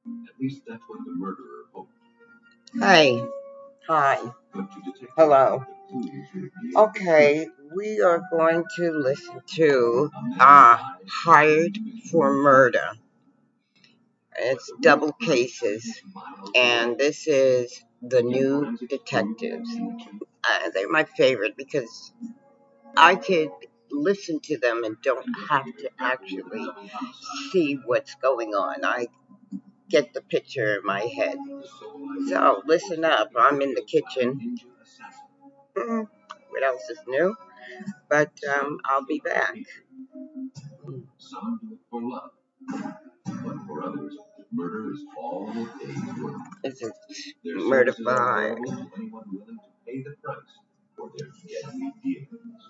At least that's what the murderer hoped. Hey. Hi. Hello. Okay, we are going to listen to Hired for Murder. It's double cases, and this is the New Detectives. They're my favorite because I could listen to them and don't have to actually see what's going on. I get the picture in my head. So listen up. I'm in the kitchen. What else is new? But I'll be back. Some do it for love, but for others, murder is all that they work. This is Murder by anyone willing to pay the price for their deadly dealings.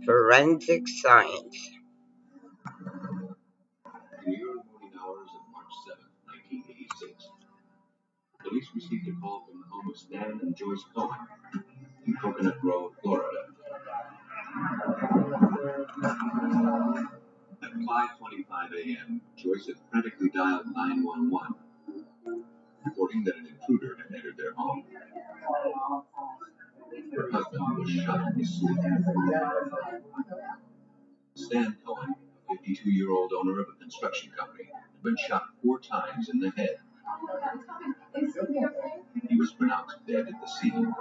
Forensic Science. In the early morning hours of March 7, 1986, police received a call from the home of Stan and Joyce Cohen in Coconut Grove, Florida. At 5:25 a.m., Joyce had frantically dialed 911, reporting that an intruder had entered their home. Her husband was shot in his sleep. Stan Cohen, a 52-year-old owner of a construction company, had been shot 4 times in the head. He was pronounced dead at the scene.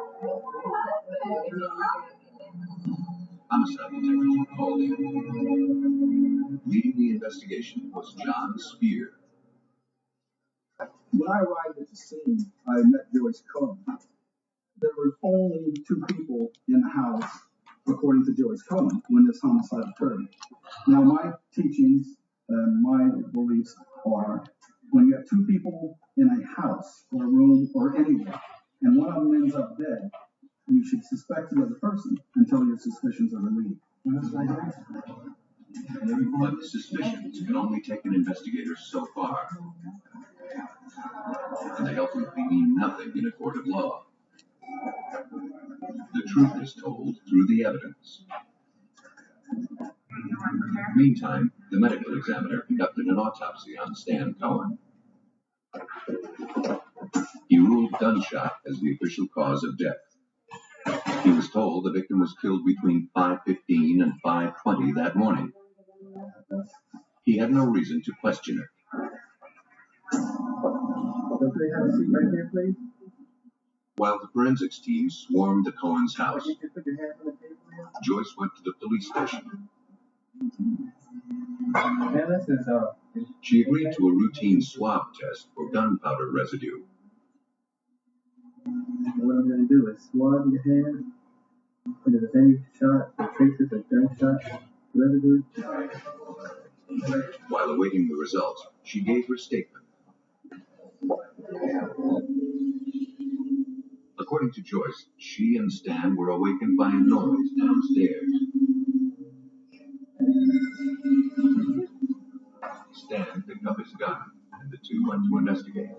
Homicide detectives were called in. Leading the investigation was John Spear. When I arrived at the scene, I met Joyce Cohen. There were only 2 people in the house, according to Joyce Cohen, when this homicide occurred. Now, my teachings and my beliefs are when you have 2 people in a house or a room or anywhere, and one of them ends up dead, you should suspect the other person until your suspicions are relieved. But suspicions can only take an investigator so far, and they ultimately mean nothing in a court of law. The truth is told through the evidence. Meantime, the medical examiner conducted an autopsy on Stan Cohen. He ruled gunshot as the official cause of death. He was told the victim was killed between 5:15 and 5:20 that morning. He had no reason to question it. Could they have a seat right here, please? While the forensics team swarmed the Cohen's house, Joyce went to the police station. She agreed to a routine swab test for gunpowder residue. What I'm going to do is swab your hand, and if there's any shot or traces of gunshot residue. While awaiting the results, she gave her statement. According to Joyce, she and Stan were awakened by a noise downstairs. Stan picked up his gun, and the two went to investigate.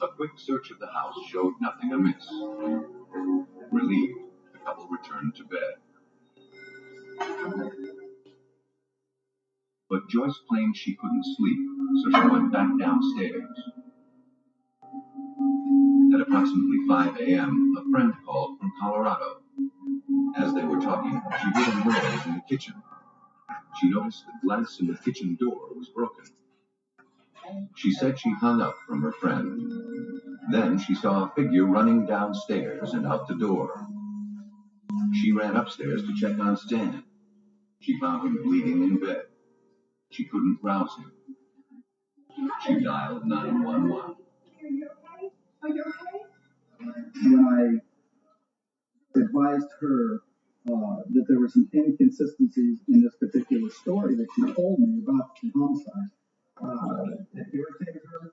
A quick search of the house showed nothing amiss. Relieved, the couple returned to bed. But Joyce claimed she couldn't sleep, so she went back downstairs. At approximately 5 a.m., a friend called from Colorado. As they were talking, she heard a noise in the kitchen. She noticed the glass in the kitchen door was broken. She said she hung up from her friend. Then she saw a figure running downstairs and out the door. She ran upstairs to check on Stan. She found him bleeding in bed. She couldn't rouse him. She dialed 911. When I advised her that there were some inconsistencies in this particular story that she told me about the homicide, it irritated her.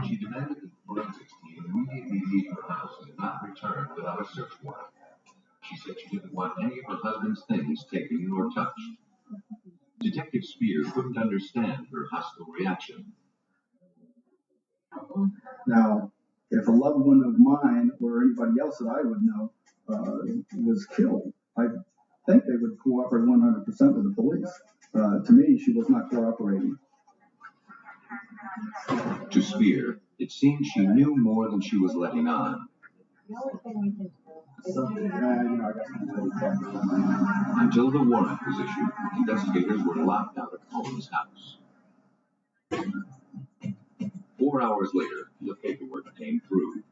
She demanded that the forensics team immediately leave her house and not return without a search warrant. She said she didn't want any of her husband's things taken or touched. Detective Spear couldn't understand her hostile reaction. Now, if a loved one of mine or anybody else that I would know was killed, I think they would cooperate 100% with the police. To me, she was not cooperating. To Spear, it seemed she knew more than she was letting on. Until the warrant was issued, investigators were locked out of Cohen's house. 4 hours later, the paperwork came through.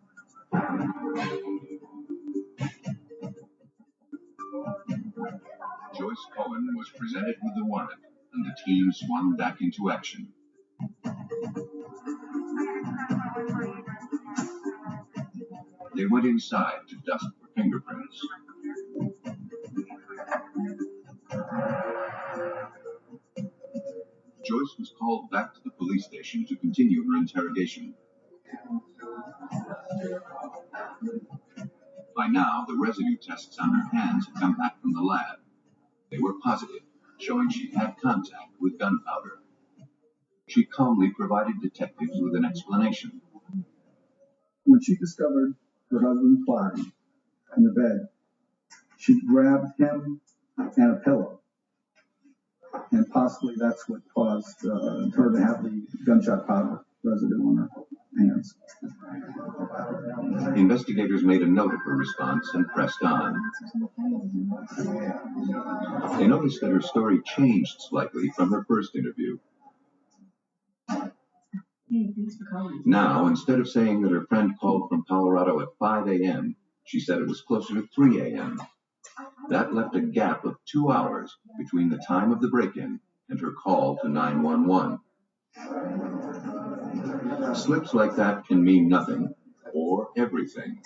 Joyce Cohen was presented with the warrant, and the team swung back into action. They went inside to dust for fingerprints. Joyce was called back to the police station to continue her interrogation. By now, the residue tests on her hands had come back from the lab. They were positive, showing she'd had contact with gunpowder. She calmly provided detectives with an explanation. When she discovered her husband's body in the bed, she grabbed him and a pillow. And possibly that's what caused her to have the gunshot powder residue on her hands. The investigators made a note of her response and pressed on. They noticed that her story changed slightly from her first interview. Now, instead of saying that her friend called from Colorado at 5 a.m., she said it was closer to 3 a.m. That left a gap of 2 hours between the time of the break-in and her call to 911. Slips like that can mean nothing, or everything.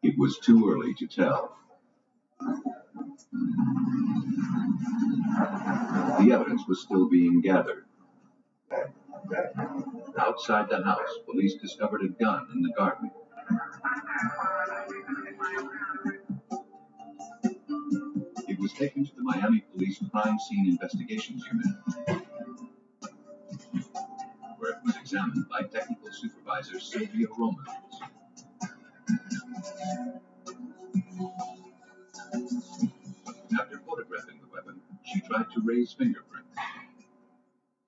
It was too early to tell. The evidence was still being gathered. Outside the house, police discovered a gun in the garden. It was taken to the Miami Police Crime Scene Investigations Unit, where it was examined by Technical Supervisor Sylvia Romans. After photographing the weapon, she tried to raise fingerprints.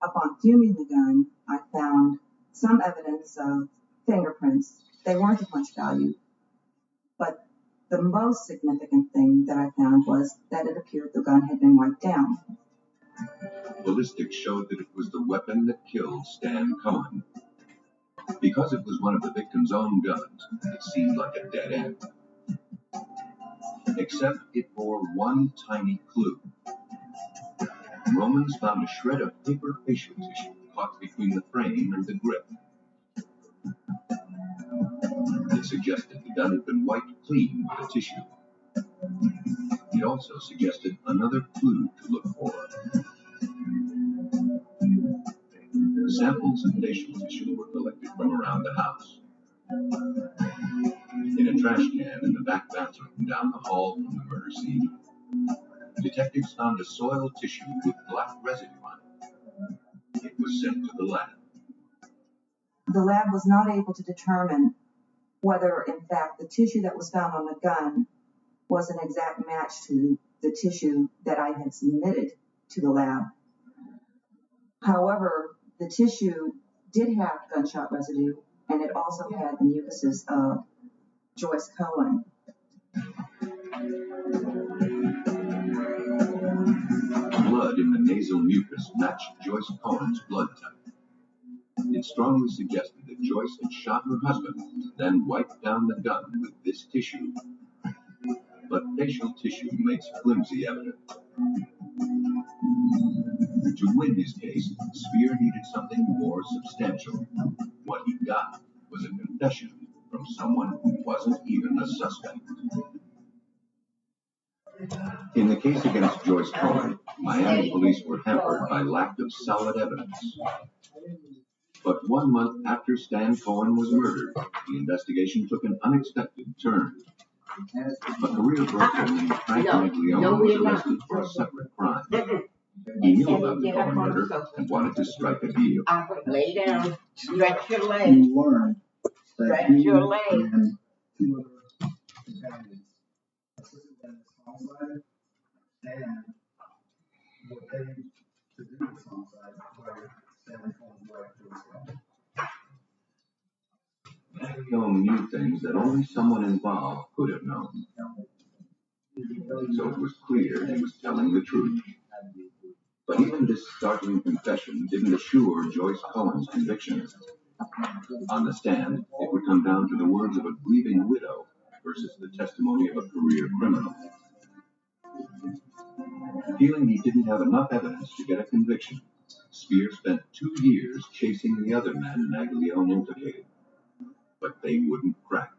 Upon fuming the gun, I found some evidence of fingerprints. They weren't of much value, but the most significant thing that I found was that it appeared the gun had been wiped down. Ballistics showed that it was the weapon that killed Stan Cohen. Because it was one of the victim's own guns, it seemed like a dead end. Except it bore one tiny clue. Romans found a shred of paper facial tissue caught between the frame and the grip. It suggested the gun had been wiped clean with the tissue. It also suggested another clue to look for. Samples of facial tissue were collected from around the house. In a trash can in the back bathroom down the hall from the murder scene, detectives found a soiled tissue with black residue on it. It was sent to the lab. The lab was not able to determine whether, in fact, the tissue that was found on the gun was an exact match to the tissue that I had submitted to the lab. However, the tissue did have gunshot residue, and it also had the mucuses of Joyce Cohen. Blood in the nasal mucus matched Joyce Cohen's blood type. It strongly suggested that Joyce had shot her husband, then wiped down the gun with this tissue. But facial tissue makes flimsy evidence. To win his case, Spear needed something more substantial. What he got was a confession from someone who wasn't even a suspect. In the case against Joyce Cohen, Miami police were hampered by lack of solid evidence. But 1 month after Stan Cohen was murdered, the investigation took an unexpected turn. A career broker named Frank Maglione was arrested for a separate crime. He knew about the Cohen murder and wanted to strike a deal. Lay down. Stretch your leg. You learn that Stretch he your leg. and two other companions assisted in this homicide and were paid to do this homicide by Stanley Cohen's wife, Joyce Cohen. Maglione knew things that only someone involved could have known. So it was clear he was telling the truth. But even this startling confession didn't assure Joyce Cohen's conviction. On the stand, it would come down to the words of a grieving widow versus the testimony of a career criminal. Feeling he didn't have enough evidence to get a conviction, Spears spent 2 years chasing the other men Maglione implicated. But they wouldn't crack.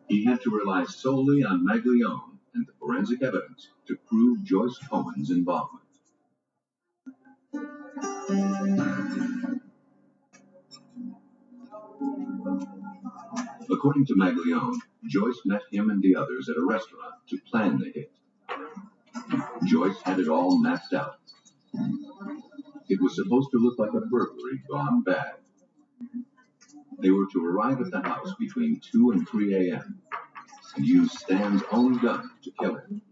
He had to rely solely on Maglione and the forensic evidence to prove Joyce Cohen's involvement. According to Maglione, Joyce met him and the others at a restaurant to plan the hit. Joyce had it all mapped out. It was supposed to look like a burglary gone bad. They were to arrive at the house between 2 and 3 a.m. and use Stan's own gun to kill him.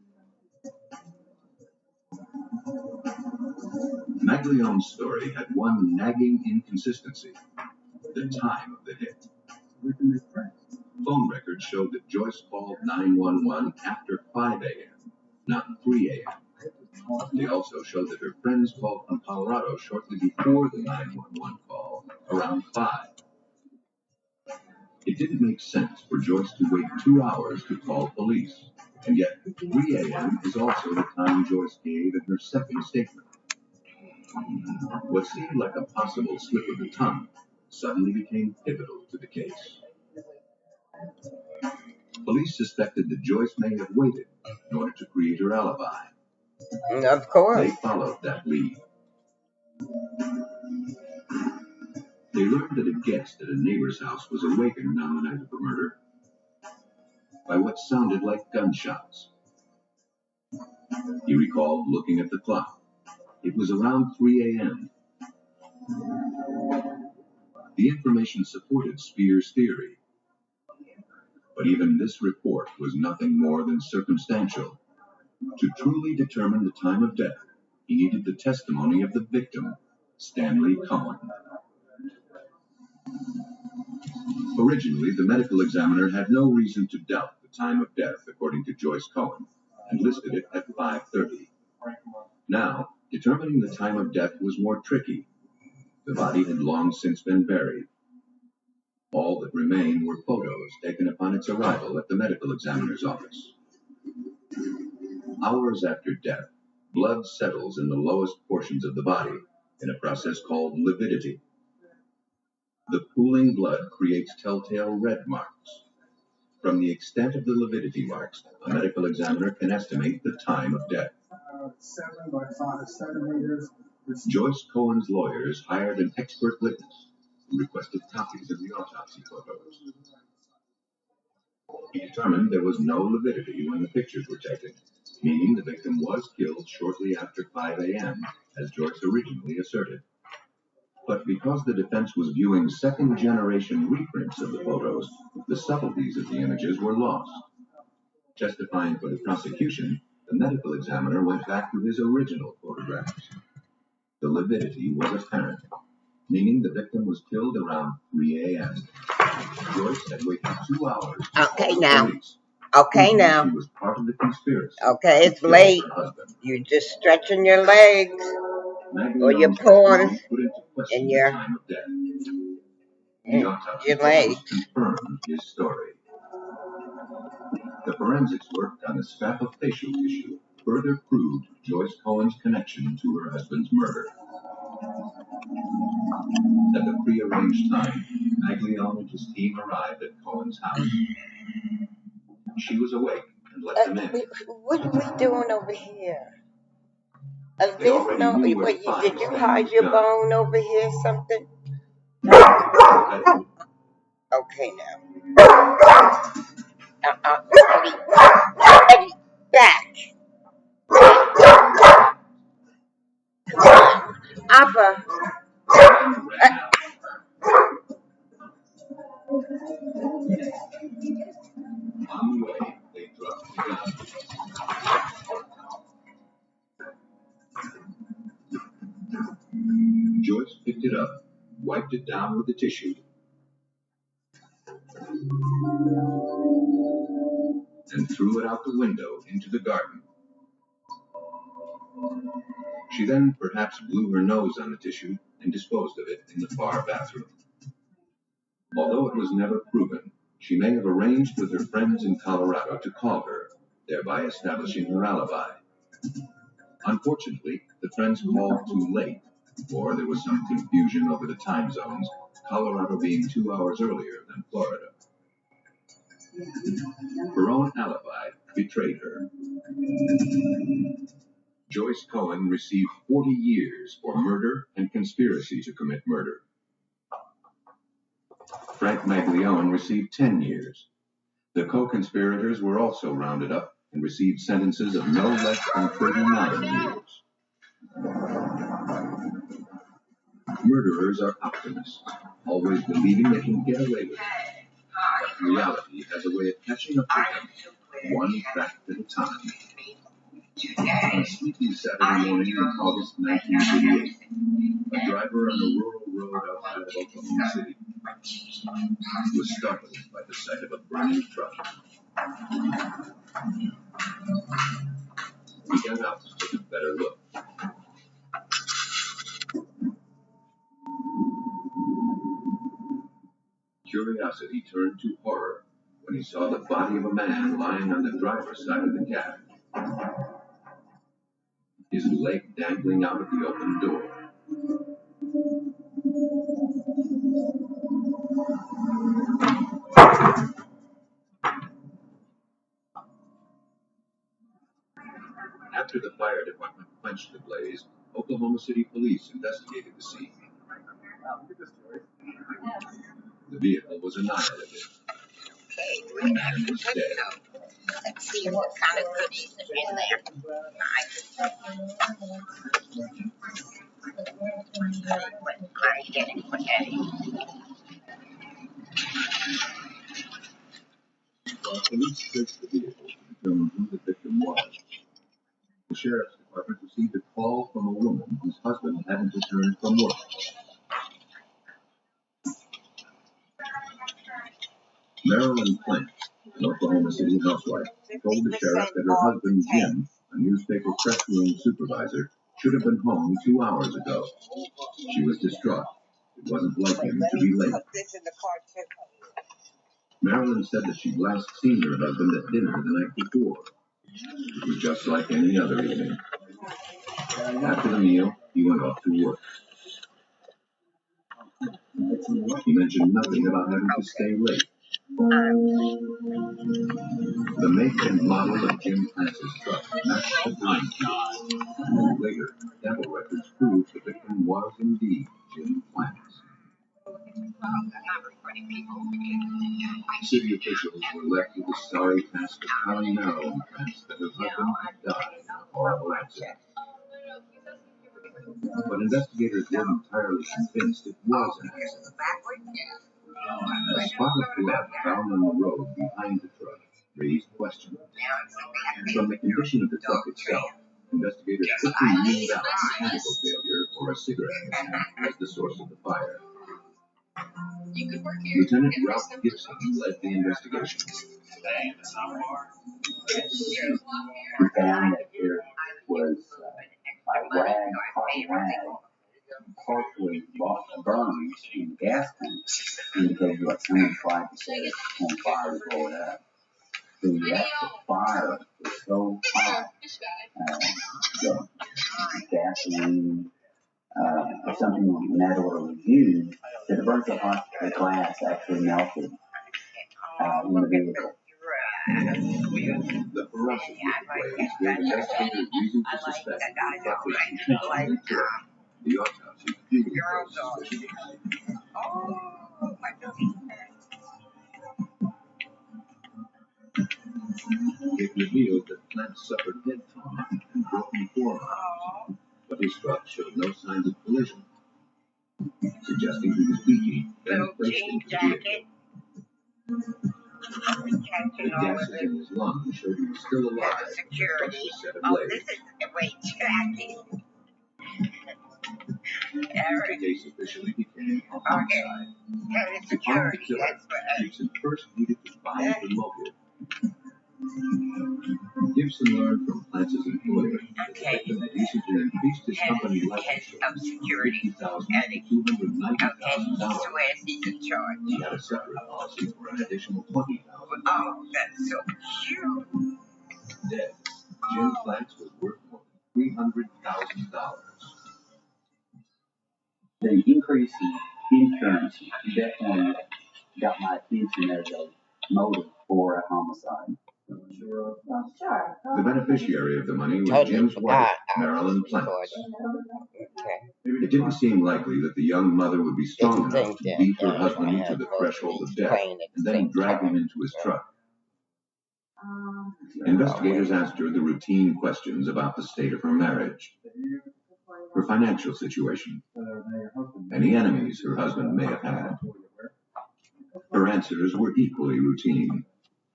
Maglione's story had one nagging inconsistency: the time of the hit. Phone records showed that Joyce called 911 after 5 a.m., not 3 a.m. They also showed that her friends called from Colorado shortly before the 911 call, around 5. It didn't make sense for Joyce to wait 2 hours to call police, and yet 3 a.m. is also the time Joyce gave in her second statement. What seemed like a possible slip of the tongue suddenly became pivotal to the case. Police suspected that Joyce may have waited in order to create her alibi. Of course. They followed that lead. They learned that a guest at a neighbor's house was awakened on the night of the murder by what sounded like gunshots. He recalled looking at the clock. It was around 3 a.m. The information supported Spears' theory. But even this report was nothing more than circumstantial. To truly determine the time of death, he needed the testimony of the victim, Stanley Cohen. Originally, the medical examiner had no reason to doubt the time of death according to Joyce Cohen, and listed it at 5:30. Now, determining the time of death was more tricky. The body had long since been buried. All that remained were photos taken upon its arrival at the medical examiner's office. Hours after death, blood settles in the lowest portions of the body in a process called lividity. The pooling blood creates telltale red marks. From the extent of the lividity marks, a medical examiner can estimate the time of death. 7 by 5 centimeters. Joyce Cohen's lawyers hired an expert witness who requested copies of the autopsy photos. He determined there was no lividity when the pictures were taken, meaning the victim was killed shortly after 5 a.m., as Joyce originally asserted. But because the defense was viewing second-generation reprints of the photos, the subtleties of the images were lost. Testifying for the prosecution, the medical examiner went back to his original photographs. The lividity was apparent, meaning the victim was killed around 3 a.m. Joyce had waited 2 hours. Okay, now. Police. Okay, now. She was part of the conspiracy. Okay, it's late. You're just stretching your legs, or your paws, and your legs. Confirmed his story. The forensics work on a scrap of facial tissue further proved Joyce Cohen's connection to her husband's murder. At the prearranged time, Maglione and his team arrived at Cohen's house. She was awake and let them in. What are we doing over here? They already knew where to Wait, find did you Stanley's hide your gun. bone over here, something? That- Okay, now. Eddie, Eddie, back. Appa. Ran out. On the way, they dropped the gun. Joyce picked it up, wiped it down with a tissue, and threw it out the window into the garden. She then perhaps blew her nose on the tissue and disposed of it in the far bathroom. Although it was never proven, she may have arranged with her friends in Colorado to call her, thereby establishing her alibi. Unfortunately, the friends called too late, or there was some confusion over the time zones, Colorado being 2 hours earlier than Florida. Her own alibi betrayed her. Joyce Cohen received 40 years for murder and conspiracy to commit murder. Frank Maglione received 10 years. The co-conspirators were also rounded up and received sentences of no less than 39 years. Murderers are optimists, always believing they can get away with it. Reality has a way of catching up with them, one fact at a time. On a sleepy Saturday morning in August 1988, a driver on a rural road outside of Oklahoma City was startled by the sight of a burning truck. He got out to take a better look. Curiosity turned to horror when he saw the body of a man lying on the driver's side of the cab, his leg dangling out of the open door. After the fire department quenched the blaze, Oklahoma City police investigated the scene. The vehicle was annihilated. The man was dead. Let's see what kind of goodies are in there. I get it for Eddie. While police searched the vehicle to determine who the victim was, the sheriff's department received a call from a woman whose husband hadn't returned from work. Marilyn Plant, an Oklahoma City housewife, told the sheriff that her husband Jim, a newspaper press room supervisor, should have been home 2 hours ago. She was distraught. It wasn't like him to be late. Marilyn said that she'd last seen her husband at dinner the night before. It was just like any other evening. After the meal, he went off to work. He mentioned nothing about having to stay late. The make and model of Jim Plance's truck matched the time key. Later, dental records proved the victim was indeed Jim Plance. City officials were left with the sorry task of telling Marilyn Plance that her husband had died in a horrible accident. But investigators weren't entirely convinced it was an accident. A spot of blood found on the road behind the truck raised questions. From the condition of the truck itself, investigators quickly ruled out mechanical failure or a cigarette machine as the source of the fire. Lieutenant Ralph Gibson led the investigation. We found that there was a rag, cotton rag, partially burned in the gas tank, indicating that someone tried to set it on fire to blow it up. The actual fire was so hot, the gasoline or something in that order was used, that it burned so hot the glass actually melted in the vehicle. The ferocity of the blaze gave investigators reason to suspect, but was intentionally killed. The autopsy fueled those suspicions. It revealed that Plant suffered head trauma and broken forearms, but his truck showed no signs of collision, suggesting he was beaten and placed into the vehicle. The gases in his lungs showed he was still alive, but was set ablaze. The case officially became a homicide. To find the killer, Gibson first needed to find the motive. Gibson learned from Plance's employer that the victim had recently increased his company life insurance from $50,000 to $290,000. He had a separate policy for an additional $20,000. Oh, that's so cute. Dead, Jim Plance was worth more than $300,000. The increase in insurance definitely got my attention as a motive for a homicide. Well, sure. The beneficiary of the money was Totally Jim's wife, forgot. Marilyn Plance. Okay. It didn't seem likely that the young mother would be strong Didn't enough think to that, beat her I husband had to the both threshold of of these death playing at and the then same drag him time. into his truck. Um, Investigators asked her the routine questions about the state of her marriage, her financial situation, any enemies her husband may have had. Her answers were equally routine.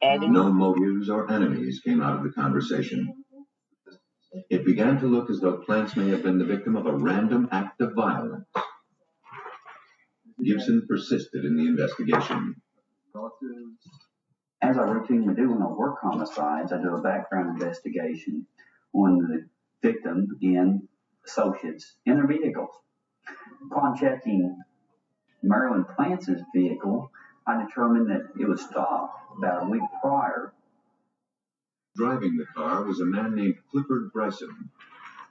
Eddie? No motives or enemies came out of the conversation. It began to look as though Plance may have been the victim of a random act of violence. Gibson persisted in the investigation. As I routinely do when I work homicides, I do a background investigation on the victim and associates in their vehicles. Upon checking Marilyn Plance's vehicle, I determined that it was stopped about a week prior. Driving the car was a man named Clifford Bryson.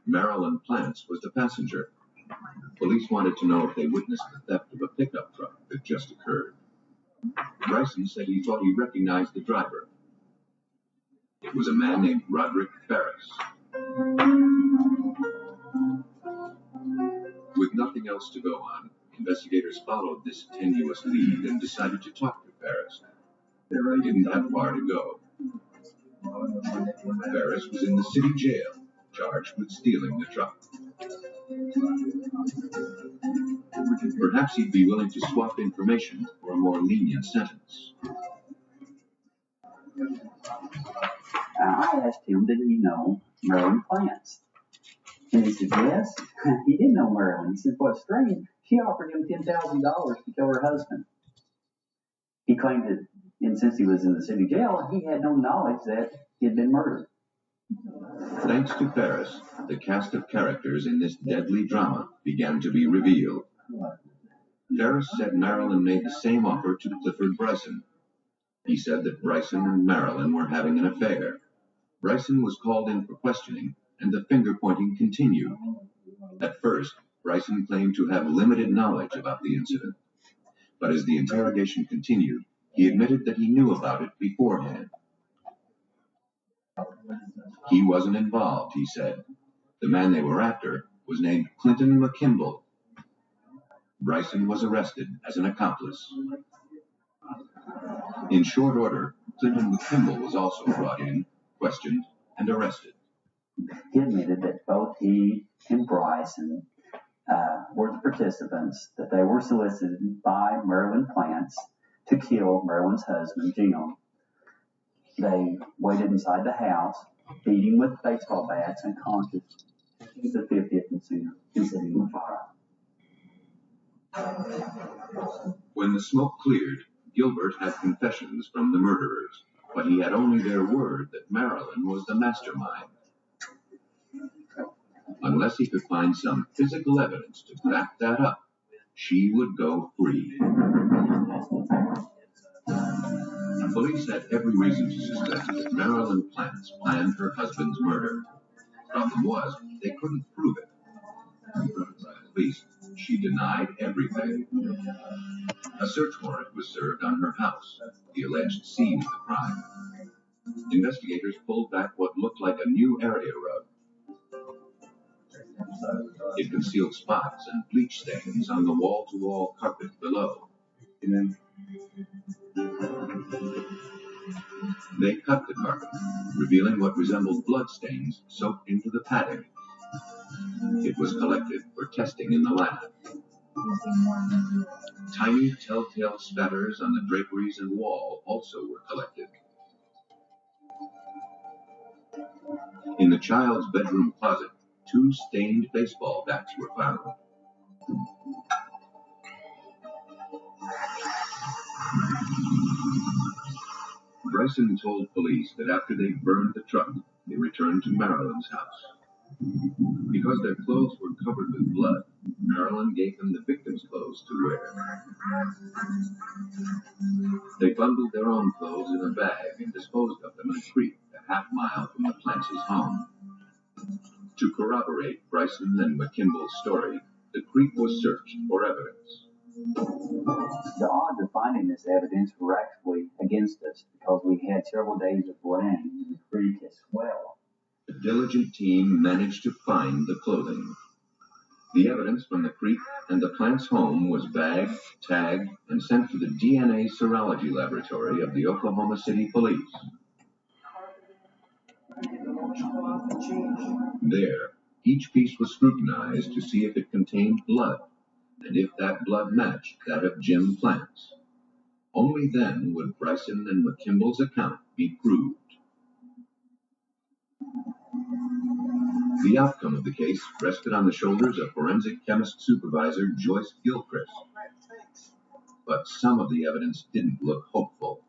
Marilyn Plance was the passenger. Police wanted to know if they witnessed the theft of a pickup truck that just occurred. Bryson said he thought he recognized the driver. It was a man named Roderick Ferris. With nothing else to go on, investigators followed this tenuous lead and decided to talk to Ferris. They didn't have far to go. Ferris was in the city jail, charged with stealing the truck. Perhaps he'd be willing to swap information for a more lenient sentence. I asked him, did he know Marilyn Plance? And he said, yes, he did know Marilyn. He said, what's strange, she offered him $10,000 to kill her husband. He claimed that, and since he was in the city jail, he had no knowledge that he had been murdered. Thanks to Ferris, the cast of characters in this deadly drama began to be revealed. Ferris said Marilyn made the same offer to Clifford Bryson. He said that Bryson and Marilyn were having an affair. Bryson was called in for questioning, and the finger-pointing continued. At first, Bryson claimed to have limited knowledge about the incident. But as the interrogation continued, he admitted that he knew about it beforehand. He wasn't involved, he said. The man they were after was named Clinton McKimball. Bryson was arrested as an accomplice. In short order, Clinton McKimball was also brought in, questioned, and arrested. He admitted that both he and Bryson were the participants, that they were solicited by Marilyn Plance to kill Marilyn's husband, Jim. They waited inside the house, beat him with baseball bats and unconscious. The 50th and set him on fire. When the smoke cleared, Gilbert had confessions from the murderers, but he had only their word that Marilyn was the mastermind. Unless he could find some physical evidence to back that up, she would go free. Police had every reason to suspect that Marilyn Plance planned her husband's murder. Problem was, they couldn't prove it. At least, she denied everything. A search warrant was served on her house, the alleged scene of the crime. Investigators pulled back what looked like a new area rug. It concealed spots and bleach stains on the wall-to-wall carpet below. They cut the carpet, revealing what resembled bloodstains soaked into the padding. It was collected for testing in the lab. Tiny telltale spatters on the draperies and wall also were collected. In the child's bedroom closet, 2 stained baseball bats were found. Bryson told police that after they burned the truck, they returned to Marilyn's house. Because their clothes were covered with blood, Marilyn gave them the victim's clothes to wear. They bundled their own clothes in a bag and disposed of them in a creek a half-mile from the Plantz's home. To corroborate Bryson and McKimball's story, the creek was searched for evidence. The odds of finding this evidence were actually against us because we had several days of rain and the creek as well. A diligent team managed to find the clothing. The evidence from the creek and the Plantz home was bagged, tagged, and sent to the DNA serology laboratory of the Oklahoma City Police. There, each piece was scrutinized to see if it contained blood, and if that blood matched that of Jim Plantz. Only then would Bryson and McKimball's account be proved. The outcome of the case rested on the shoulders of forensic chemist supervisor Joyce Gilchrist. But some of the evidence didn't look hopeful.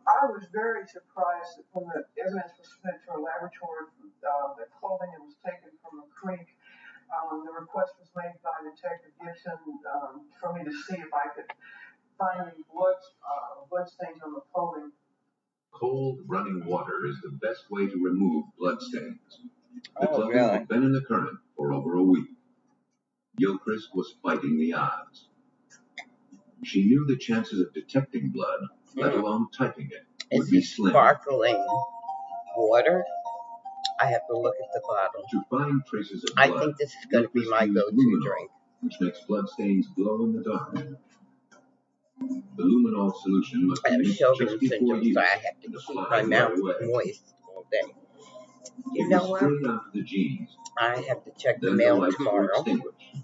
I was very surprised that when the evidence was sent to a laboratory, the clothing that was taken from the creek, the request was made by Detective Gibson for me to see if I could find any blood stains on the clothing. Cold running water is the best way to remove blood stains. The clothing really? had been in the current for over a week. Gilchrist was fighting the odds. She knew the chances of detecting blood, let alone typing it, would Is be it slim. sparkling water? I have to look at the bottle. To find traces of I blood, think this is going to be my Gilchrist used go-to luminol, drink. which makes blood stains glow in the dark. The luminol solution must I be have mixed Sjogren's just before syndrome, use so I have to and keep my applied mouth right away. moist all day. You It know was what? sprayed onto the jeans. I have to check the Then the mail lights were tomorrow. extinguished.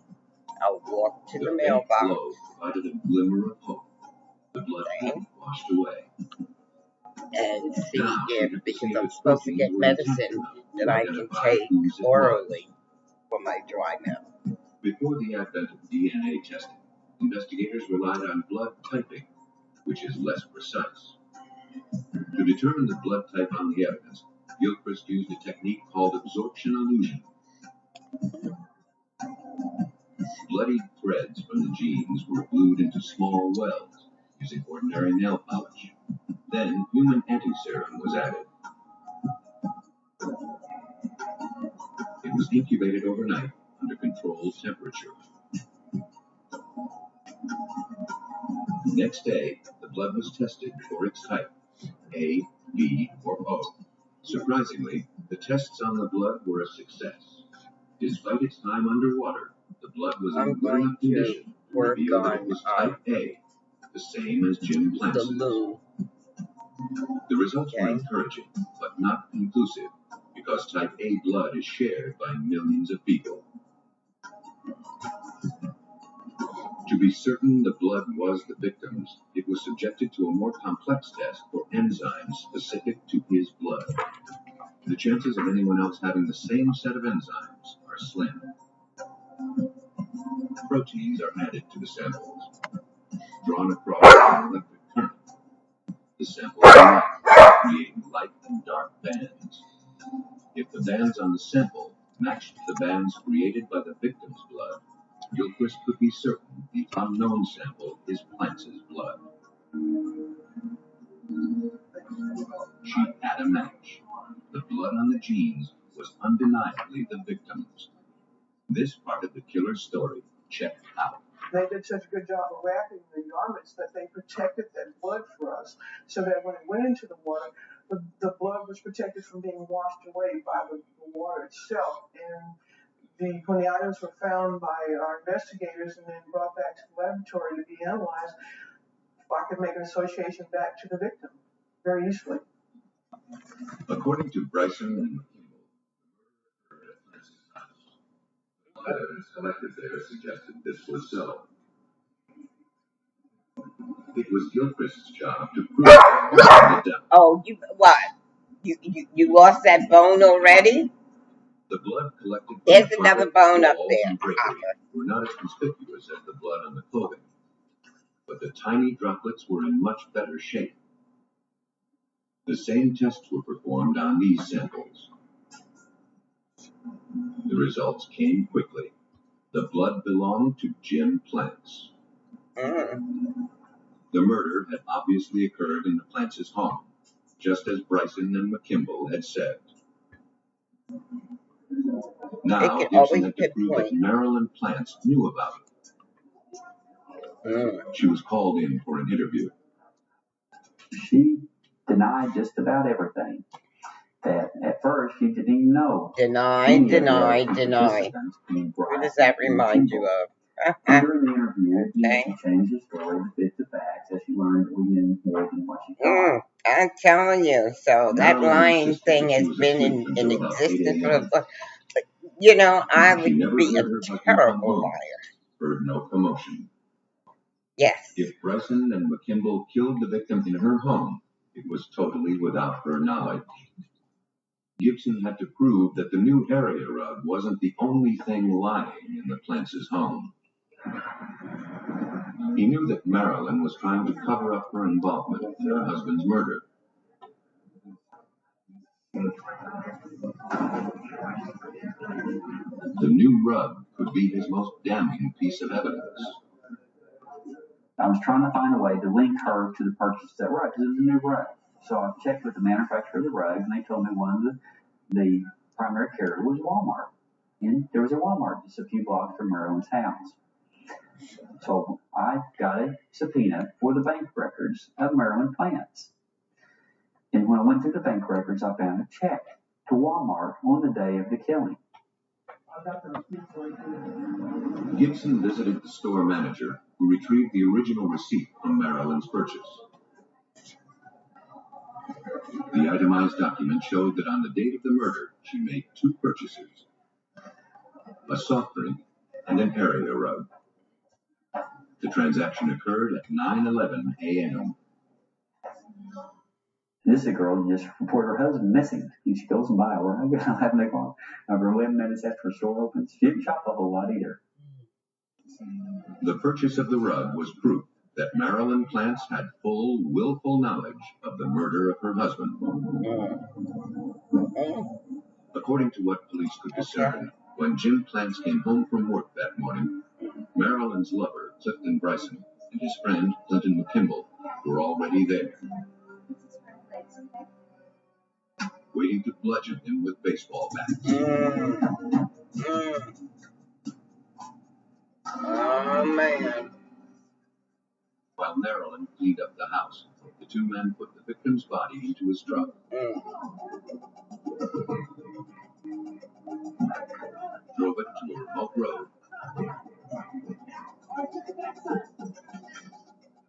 I'll walk to the The faint mailbox glow provided a glimmer of hope. The blood hadn't washed away. and see Now she if, had to because see I'm if supposed to proteins get were intact medicine enough that to I can identify take whose it was. orally for my dry mouth. Before the advent of DNA testing, investigators relied on blood typing, which is less precise. To determine the blood type on the evidence, Gilchrist used a technique called absorption illusion. Bloodied threads from the jeans were glued into small wells using ordinary nail polish. Then human antiserum was added. It was incubated overnight under controlled temperature. Next day, the blood was tested for its type, A, B, or O. Surprisingly, the tests on the blood were a success. Despite its time underwater, the blood was in I'm good going enough to condition to work reveal that it on was type A, the same as Jim the Plantz's. loo. The results were Okay. encouraging, but not conclusive, because type A blood is shared by millions of people. To be certain the blood was the victim's, it was subjected to a more complex test for enzymes specific to his blood. The chances of anyone else having the same set of enzymes are slim. Proteins are added to the samples, drawn across an electric current. The samples are creating light and dark bands. If the bands on the sample matched the bands created by the victim's blood, Gilchrist could be certain the unknown sample is Plantz's blood. She had a match. The blood on the jeans was undeniably the victim's. This part of the killer's story checked out. They did such a good job of wrapping the garments that they protected that blood for us, so that when it went into the water, the blood was protected from being washed away by the water itself. And when the items were found by our investigators and then brought back to the laboratory to be analyzed, I could make an association back to the victim very easily. According to Bryson and McKimball, evidence collected there suggested this was so. It was Gilchrist's job to prove the death. Oh, you what? You lost that bone already? The blood collected from There's the another carpet, bone up walls, there. and drapery were not as conspicuous as the blood on the clothing, but the tiny droplets were in much better shape. The same tests were performed on these samples. The results came quickly. The blood belonged to Jim Plants. The murder had obviously occurred in the Plants' home, just as Bryson and McKimball had said. Now, Gibson had to prove that Marilyn Plants knew about it. She was called in for an interview. She denied just about everything. That at first she didn't even know. Deny. Who does that remind you of? During the interview, she changed the story to fit the facts as she learned that we knew more than what she thought. I'm telling you, so that lying thing has been in existence for, you know, I would be a terrible liar. Heard no commotion. Yes. If Bryson and McKimball killed the victim in her home, it was totally without her knowledge. Gibson had to prove that the new area rug wasn't the only thing lying in the Plants' home. He knew that Marilyn was trying to cover up her involvement in her husband's murder. The new rug could be his most damning piece of evidence. I was trying to find a way to link her to the purchase of that rug, because it was a new rug. So I checked with the manufacturer of the rug, and they told me one of the primary carrier was Walmart. And there was a Walmart just a few blocks from Marilyn's house. So I got a subpoena for the bank records of Marilyn Plants. And when I went through the bank records, I found a check to Walmart on the day of the killing. Gibson visited the store manager, who retrieved the original receipt from Marilyn's purchase. The itemized document showed that on the date of the murder, she made two purchases: a soft drink and an area rug. The transaction occurred at 9:11 a.m. This is a girl who just reported her husband missing. And she goes and buys a rug. I'm having a call. Over 11 minutes after the store opens. She didn't shop a whole lot either. The purchase of the rug was proof that Marilyn Plants had full, willful knowledge of the murder of her husband. According to what police could discern, when Jim Plants came home from work that morning, Marilyn's lover, Clifton Bryson, and his friend, Clinton McKimball, were already there, waiting to bludgeon him with baseball bats. Oh, man. While Marilyn cleaned up the house, the two men put the victim's body into his truck. Drove it to a remote road,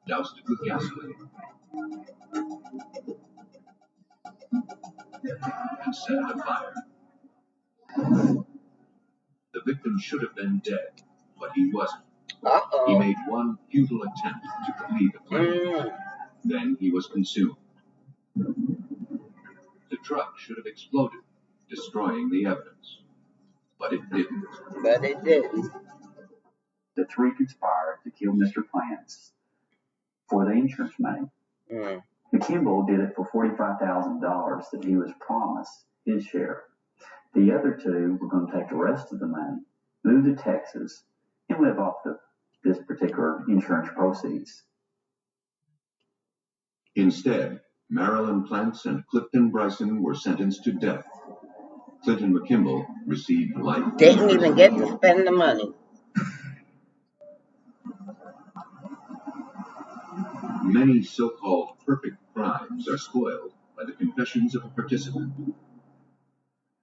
doused it with gasoline, and set it afire. The victim should have been dead, but he wasn't. He made one futile attempt to flee the flame. Then he was consumed. The truck should have exploded, destroying the evidence. But it didn't. The three conspired to kill Mr. Plants for the insurance money. McKimball did it for $45,000 that he was promised his share. The other two were going to take the rest of the money, move to Texas, and live off this particular insurance proceeds. Instead, Marilyn Plants and Clifton Bryson were sentenced to death. Clinton McKimball received life. Didn't even get to spend the money. Many so-called perfect crimes are spoiled by the confessions of a participant.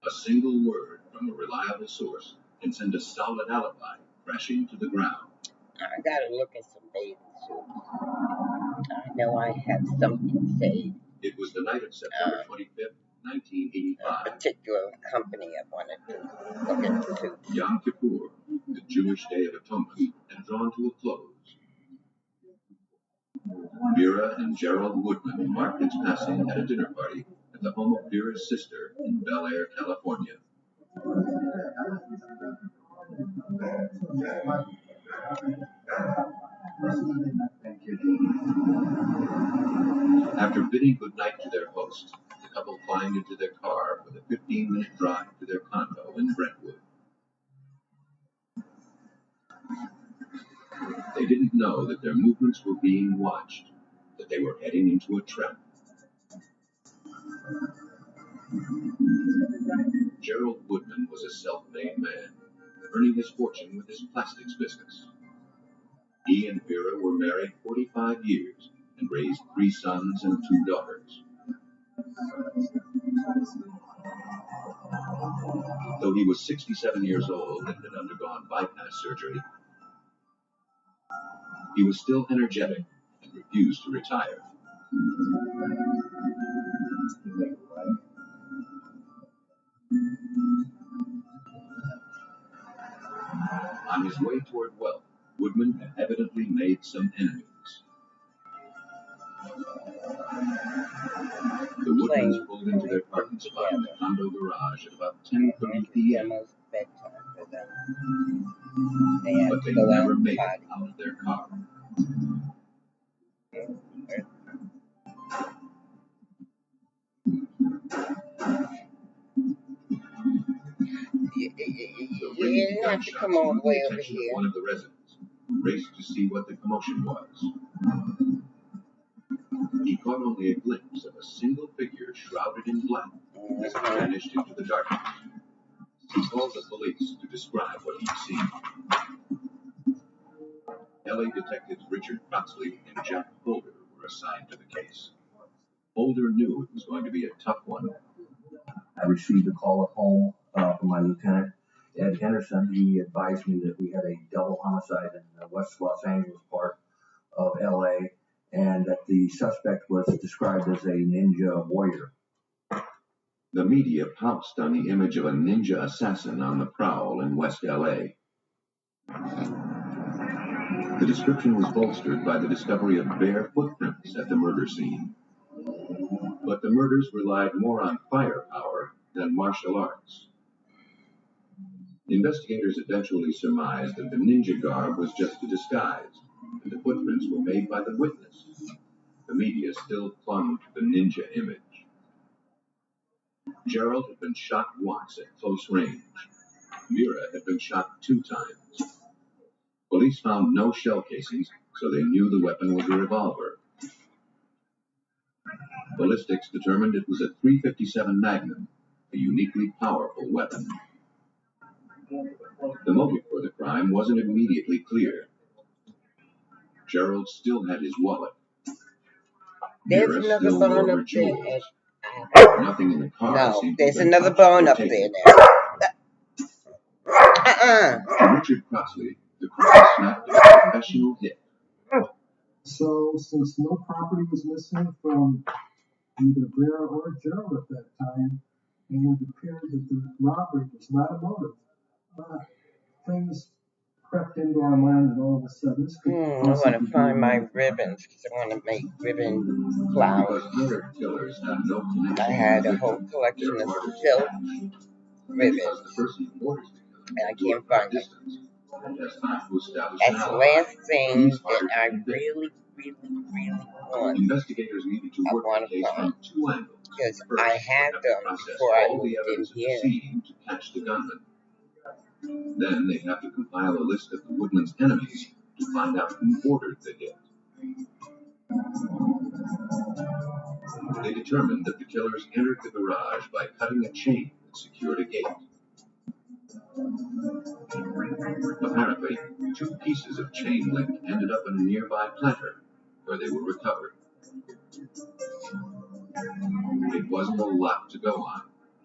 A single word from a reliable source can send a solid alibi crashing to the ground. I gotta look at some bathing suits. I know I have something saved. It was the night of September 25th, 1985. A particular company I wanted to look at the suits. Yom Kippur, the Jewish Day of Atonement, had drawn to a close. Vera and Gerald Woodman marked its passing at a dinner party at the home of Vera's sister in Bel Air, California. After bidding goodnight to their host, the couple climbed into their car for the 15-minute drive to their condo in Brentwood. They didn't know that their movements were being watched, that they were heading into a trap. Gerald Woodman was a self-made man, earning his fortune with his plastics business. He and Vera were married 45 years and raised 3 sons and 2 daughters. Though he was 67 years old and had undergone bypass surgery, he was still energetic and refused to retire. On his way toward wealth, Woodman had evidently made some enemies. The Woodmans pulled into their parking spot in the condo garage at about 10:30 p.m. But they never made it out of their car. You didn't have to come all the way over here. One of the residents who raced to see what the commotion was. He caught only a glimpse of a single figure shrouded in black as it vanished into the darkness. He called the police to describe what he'd seen. LA detectives Richard Crotsley and Jack Holder were assigned to the case. Holder knew it was going to be a tough one. I received a call at home from my lieutenant, Ed Henderson. He advised me that we had a double homicide in the West Los Angeles part of LA, and that the suspect was described as a ninja warrior. The media pounced on the image of a ninja assassin on the prowl in West LA. The description was bolstered by the discovery of bare footprints at the murder scene. But the murders relied more on firepower than martial arts. Investigators eventually surmised that the ninja garb was just a disguise, and the footprints were made by the witness. The media still clung to the ninja image. Gerald had been shot once at close range. Vera had been shot 2 times. Police found no shell casings, so they knew the weapon was a revolver. Ballistics determined it was a .357 Magnum, a uniquely powerful weapon. The motive for the crime wasn't immediately clear. Gerald still had his wallet. There's Vera another still bone wore her up there. jewels. Nothing in the car No, seemed to there's have been another touched or bone up taken. there now. To Richard Crotsley, the crime snapped a professional hit. So, since no property was missing from either Vera or Gerald at that time, and it appeared that the robbery was not a motive, things crept into our mind, and all of a sudden, this could I want to find my ribbons because I want to make ribbon flowers. Because murder killers have no connection I had to a the whole victim. collection They're of martyrs silk to ribbons, because the person who orders the killing and I will do can't it from a find them. distance and has time to establish an That's the alibi. last thing These that martyrs I can be really want. Investigators needed to I work want the to case find from 2 angles. because First, I they had have to them process before I all the moved in evidence of the here. scene to catch the gunman. Then they have to compile a list of the Woodman's enemies to find out who ordered the hit. They determined that the killers entered the garage by cutting a chain that secured a gate. Apparently, 2 pieces of chain link ended up in a nearby planter, where they were recovered. It wasn't a lot to go on,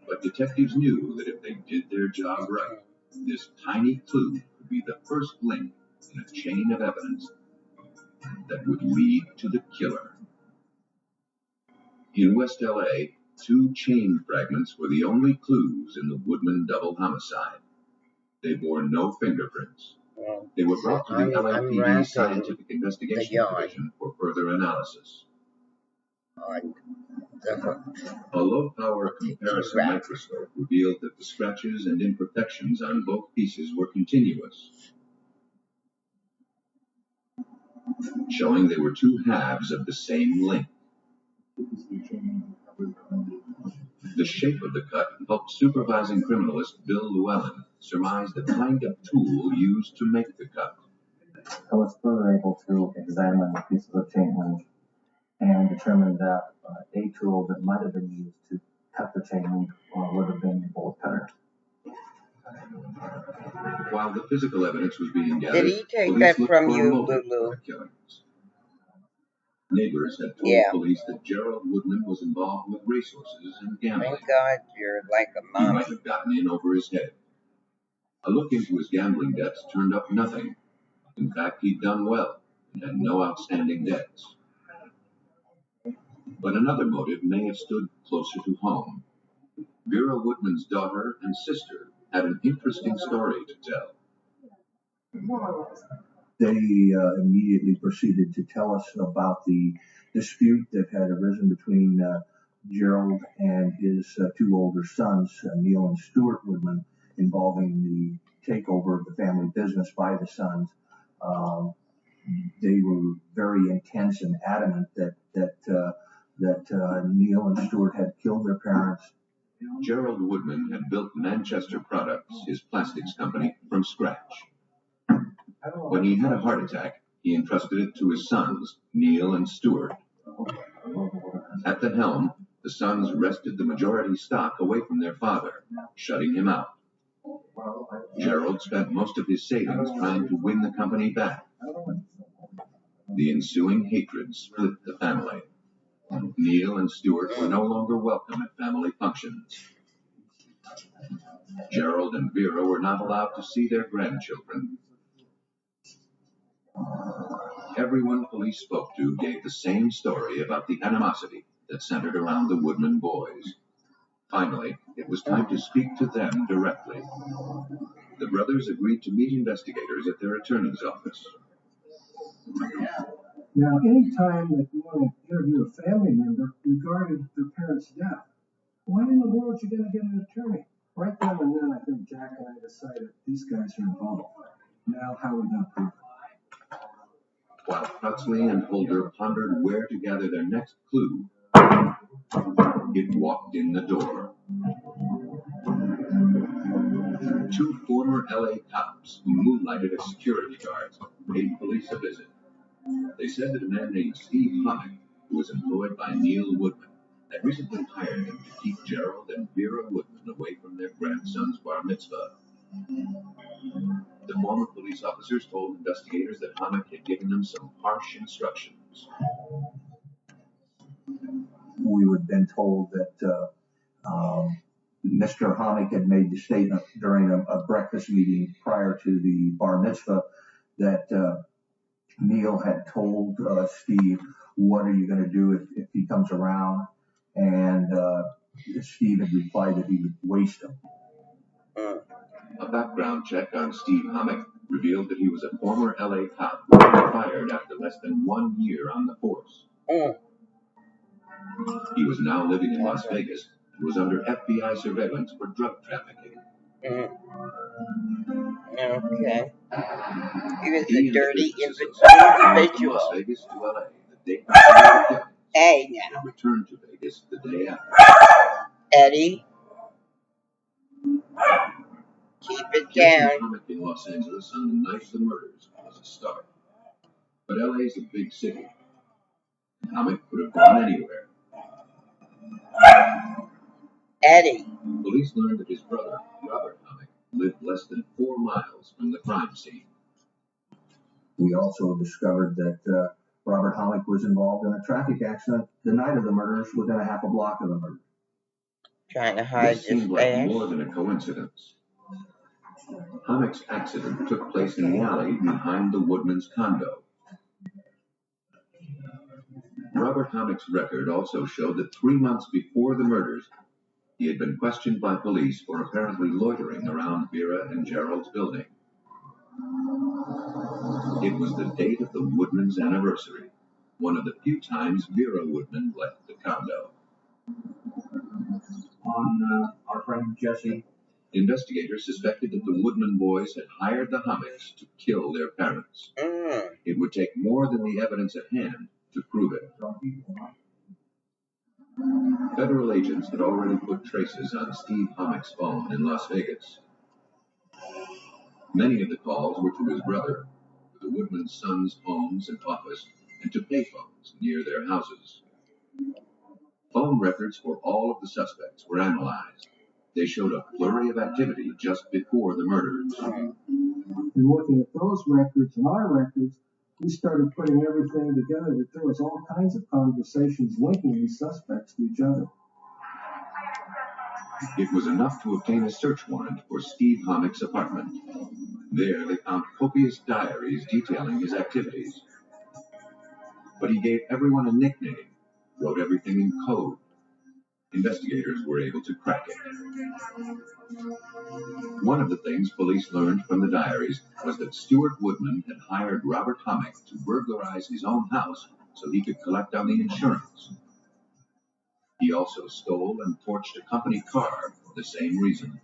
but detectives knew that if they did their job right, this tiny clue could be the first link in a chain of evidence that would lead to the killer. In West LA, 2 chain fragments were the only clues in the Woodman double homicide. They bore no fingerprints. They were brought to the LAPD Scientific Investigation Division for further analysis. A low-power comparison microscope revealed that the scratches and imperfections on both pieces were continuous, showing they were 2 halves of the same link. The shape of the cut helped supervising criminalist Bill Llewellyn surmise the kind of tool used to make the cut. I was further able to examine the pieces of chain link and determined that a tool that might have been used to cut the chain link would have been the bolt cutter. While the physical evidence was being gathered, did he take police that looked from for a you, motive Lulu? for the killings. Neighbors had told Yeah. police that Gerald Woodman was involved with racehorses and gambling. Thank God you're like a He mommy. might have gotten in over his head. A look into his gambling debts turned up nothing. In fact, he'd done well and had no outstanding debts. But another motive may have stood closer to home. Vera Woodman's daughter and sister had an interesting story to tell. They immediately proceeded to tell us about the dispute that had arisen between Gerald and his 2 older sons, Neil and Stuart Woodman, involving the takeover of the family business by the sons. They were very intense and adamant that Neil and Stuart had killed their parents. Gerald Woodman had built Manchester Products, his plastics company, from scratch. When he had a heart attack, he entrusted it to his sons, Neil and Stuart. At the helm, the sons wrested the majority stock away from their father, shutting him out. Gerald spent most of his savings trying to win the company back. The ensuing hatred split the family. Neil and Stuart were no longer welcome at family functions. Gerald and Vera were not allowed to see their grandchildren. Everyone police spoke to gave the same story about the animosity that centered around the Woodman boys. Finally, it was time to speak to them directly. The brothers agreed to meet investigators at their attorney's office. Now, any time that you want to interview a family member regarding their parent's death, why in the world are you going to get an attorney? Right then and then, I think Jack and I decided these guys are involved. Now, how would that prove it? While Crutchley and Holder pondered where to gather their next clue, it walked in the door. 2 former LA cops who moonlighted as security guards paid police a visit. They said that a man named Steve Hommick, who was employed by Neil Woodman, had recently hired him to keep Gerald and Vera Woodman away from their grandson's bar mitzvah. The former police officers told investigators that Hommick had given them some harsh instructions. We had been told that Mr. Hommick had made the statement during a breakfast meeting prior to the bar mitzvah that Neil had told Steve, "What are you going to do if he comes around?" And Steve had replied that he would waste him. A background check on Steve Hommick revealed that he was a former LA cop who was fired after less than 1 year on the force. He was now living in Las Vegas and was under FBI surveillance for drug trafficking. Okay. He was He a dirty and the business associate from individual. Las Vegas to LA the day before the killings, Hey, now, and returned to Vegas the day after. Eddie, keep it Catching down. Hommick in Los Angeles on the night of the murders was a start. But LA is a big city. Hommick could have gone anywhere. Eddie, Police learned that his brother, Robert Hommick, lived less than 4 miles from the crime scene. We also discovered that Robert Robert Hommick was involved in a traffic accident the night of the murders within a half a block of the murder. Trying to hide This your seemed like face. more than a coincidence. Hommick's accident took place in the alley behind the Woodman's condo. Robert Hommick's record also showed that 3 months before the murders, he had been questioned by police for apparently loitering around Vera and Gerald's building. It was the date of the Woodman's anniversary, one of the few times Vera Woodman left the condo. On our friend Jesse, Investigators suspected that the Woodman boys had hired the Hommicks to kill their parents. It would take more than the evidence at hand to prove it. Federal agents had already put traces on Steve Hommick's phone in Las Vegas. Many of the calls were to his brother, to the Woodman's sons' homes and office, and to payphones near their houses. Phone records for all of the suspects were analyzed. They showed a flurry of activity just before the murders. And looking at those records and our records, we started putting everything together that there was all kinds of conversations linking these suspects to each other. It was enough to obtain a search warrant for Steve Hommick's apartment. There they found copious diaries detailing his activities. But he gave everyone a nickname, wrote everything in code. Investigators were able to crack it. One of the things police learned from the diaries was that Stuart Woodman had hired Robert Hommick to burglarize his own house so he could collect on the insurance. He also stole and torched a company car for the same reason.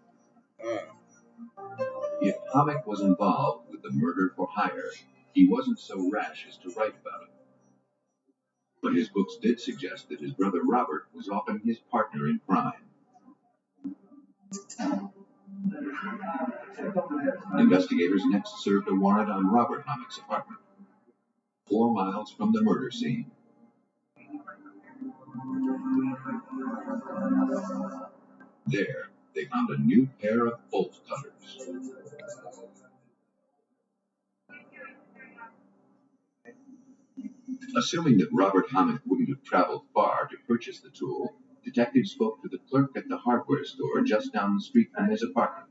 If Hommick was involved with the murder for hire, he wasn't so rash as to write about it. But his books did suggest that his brother Robert was often his partner in crime. Investigators next served a warrant on Robert Hommick's apartment, 4 miles from the murder scene. There, they found a new pair of bolt cutters. Assuming that Robert Hommick wouldn't have traveled far to purchase the tool, detectives spoke to the clerk at the hardware store just down the street from his apartment.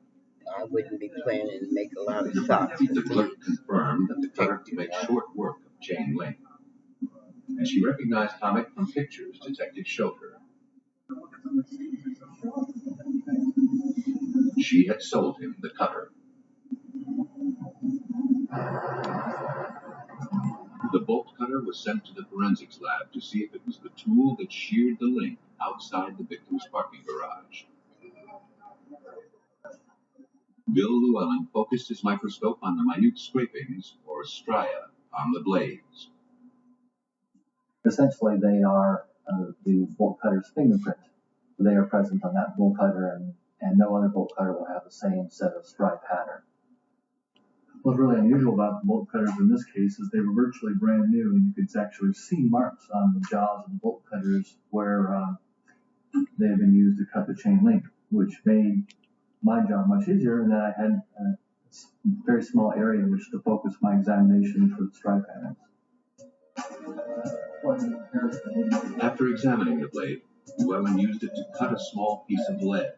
I wouldn't be planning to make a lot of stops. The clerk confirmed that the cutter could make short work of chain link. And she recognized Hommick from pictures detectives showed her. She had sold him the cutter. The bolt cutter was sent to the forensics lab to see if it was the tool that sheared the link outside the victim's parking garage. Bill Llewellyn focused his microscope on the minute scrapings, or stria, on the blades. Essentially, they are the bolt cutter's fingerprint. They are present on that bolt cutter, and no other bolt cutter will have the same set of stripe pattern. What's really unusual about the bolt cutters in this case is they were virtually brand new, and you could actually see marks on the jaws of the bolt cutters where they have been used to cut the chain link, which made my job much easier, and that I had a very small area in which to focus my examination for the stripe patterns. After examining the blade, Llewellyn used it to cut a small piece of lead.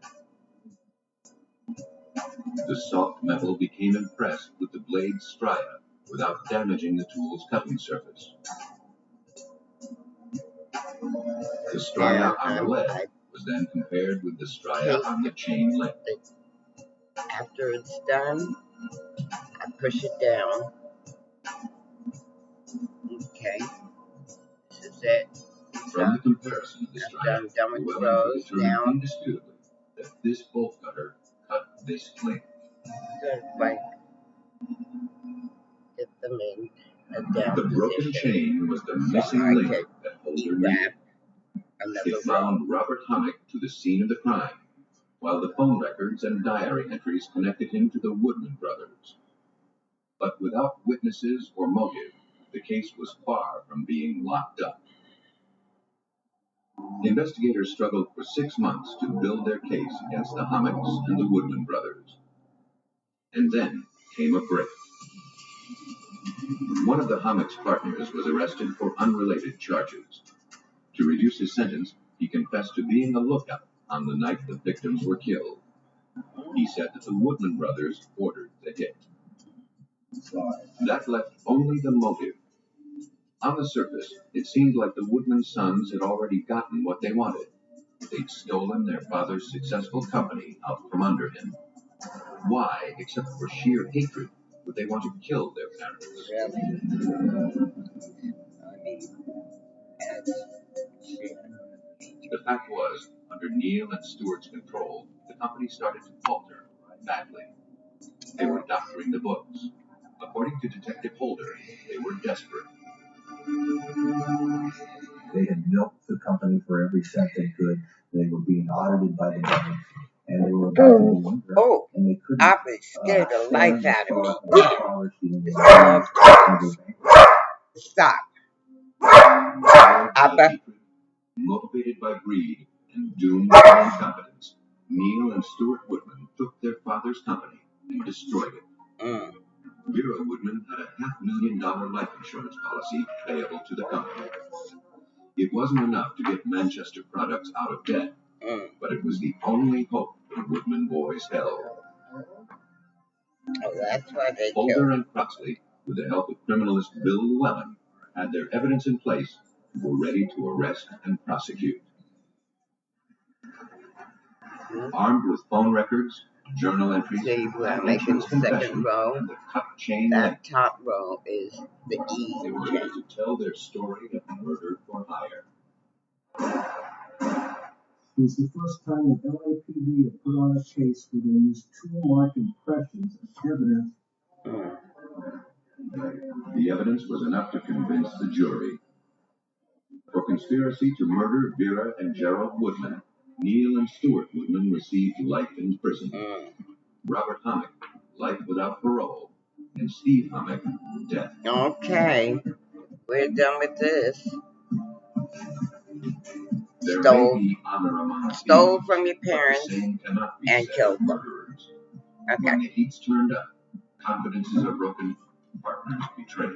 The soft metal became impressed with the blade's stria without damaging the tool's cutting surface. The stria on the lead was then compared with the stria on the chain link. After it's done, I push it down. Okay, this is it. From the comparison of the stria, done with Llewellyn those. determined Now, indisputably that this bolt cutter cut this link. just like get them in a down The broken position. chain was the So missing I link could that Holder needed. wrap another It found Robert Hommick to the scene of the crime, while the phone records and diary entries connected him to the Woodman brothers. But without witnesses or motive, the case was far from being locked up. Investigators struggled for 6 months to build their case against the Hommicks and the Woodman brothers. And then came a break. One of the Hammock's partners was arrested for unrelated charges. To reduce his sentence, he confessed to being a lookout on the night the victims were killed. He said that the Woodman brothers ordered the hit. That left only the motive. On the surface, it seemed like the Woodman sons had already gotten what they wanted. They'd stolen their father's successful company out from under him. Why, except for sheer hatred, would they want to kill their parents? Really? I mean, that's shit. The fact was, under Neil and Stewart's control, the company started to falter badly. They were doctoring the books. According to Detective Holder, they were desperate. They had milked the company for every cent they could. They were being audited by the government, and they were about to go under, and they couldn't. I was scared the life out of me. Stop. Motivated by greed and doomed by incompetence, Neil and Stuart Woodman took their father's company and destroyed it. Vera Woodman had a $500,000 life insurance policy payable to the company. It wasn't enough to get Manchester Products out of debt, but it was the only hope the Woodman boys held. Oh, that's why they Holder killed. and Crossley, with the help of criminalist Bill Llewellyn, had their evidence in place and were ready to arrest and prosecute. Armed with phone records, journal entries, See, when I make the second row, and the cut chain that link, top row is the E they were chain. able to tell their story of murder for hire. It was the first time that LAPD had put on a case where they used tool mark impressions as evidence. The evidence was enough to convince the jury. For conspiracy to murder Vera and Gerald Woodman, Neil and Stuart Woodman received life in prison. Robert Hammock, life without parole, and Steve Hammock, death. Okay, we're done with this. There Stole- may be honor among Stole thieves, from your but the parents same cannot be and said killed of them. murderers. Okay. When the heat's turned up, confidences are broken, partners betrayed.